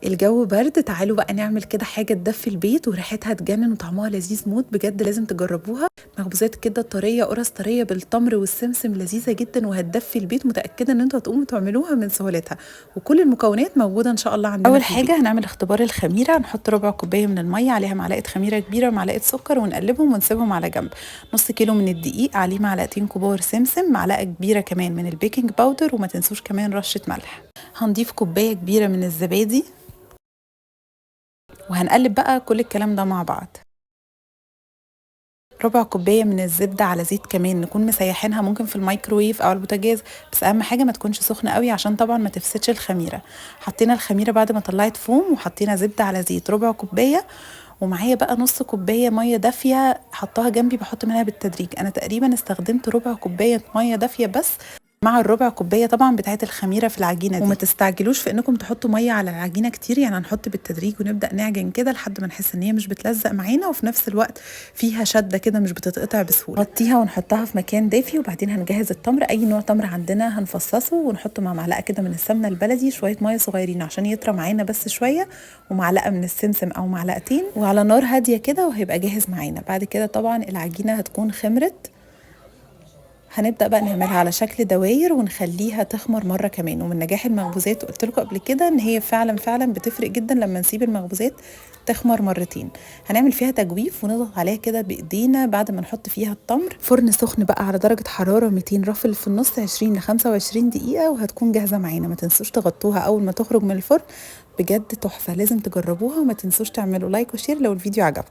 الجو برد، تعالوا بقى نعمل كده حاجة تدفي البيت وريحتها تجنن وطعمها لذيذ موت، بجد لازم تجربوها. مخبوزات كده طرية، قرص طرية بالتمر والسمسم، لذيذة جدا وهتدفي البيت، متأكدة ان انتوا هتقوموا تعملوها من سهولتها، وكل المكونات موجودة ان شاء الله عندنا. اول حاجة هنعمل اختبار الخميرة، هنحط ربع كوباية من المية، عليها معلقة خميرة كبيرة ومعلقة سكر، ونقلبهم ونسيبهم على جنب. نص كيلو من الدقيق، عليه معلقتين كبار سمسم، معلقة كبيرة كمان من البيكنج باودر، وما تنسوش كمان رشة ملح. هنضيف كوباية كبيرة من الزبادي، وهنقلب بقى كل الكلام ده مع بعض. ربع كوباية من الزبدة على زيت كمان، نكون مسيحينها ممكن في الميكرويف او البوتاجاز، بس اهم حاجة ما تكونش سخنة قوي عشان طبعا ما تفسدش الخميرة. حطينا الخميرة بعد ما طلعت فوم، وحطينا زبدة على زيت ربع كوباية، ومعايا بقى نص كوباية مية دافية حطها جنبي، بحط منها بالتدريج. انا تقريبا استخدمت ربع كوباية مية دافية بس، مع الربع كوبايه طبعا بتاعه الخميره في العجينه دي. وما تستعجلوش في انكم تحطوا ميه على العجينه كتير، يعني هنحط بالتدريج ونبدا نعجن كده لحد ما نحس ان هي مش بتلزق معانا، وفي نفس الوقت فيها شده كده مش بتتقطع بسهوله. نغطيها ونحطها في مكان دافي، وبعدين هنجهز التمر. اي نوع تمر عندنا هنفصصه ونحطه مع معلقه كده من السمنه البلدي، شويه ميه صغيرين عشان يطرى معانا بس شويه، ومعلقه من السمسم او معلقتين، وعلى نار هاديه كده وهيبقى جاهز معانا. بعد كده طبعا العجينه هتكون خمرت، هنبدأ بقى نعملها على شكل دواير ونخليها تخمر مرة كمان. ومن نجاح المخبوزات، قلت لكم قبل كده ان هي فعلا بتفرق جدا لما نسيب المخبوزات تخمر مرتين. هنعمل فيها تجويف ونضغط عليها كده بايدينا بعد ما نحط فيها التمر. فرن سخن بقى على درجة حرارة 200، رفل في النص 20 ل 25 دقيقة، وهتكون جاهزة معانا. ما تنسوش تغطوها اول ما تخرج من الفرن، بجد تحفة، لازم تجربوها. وما تنسوش تعملوا لايك وشير لو الفيديو عجبكم.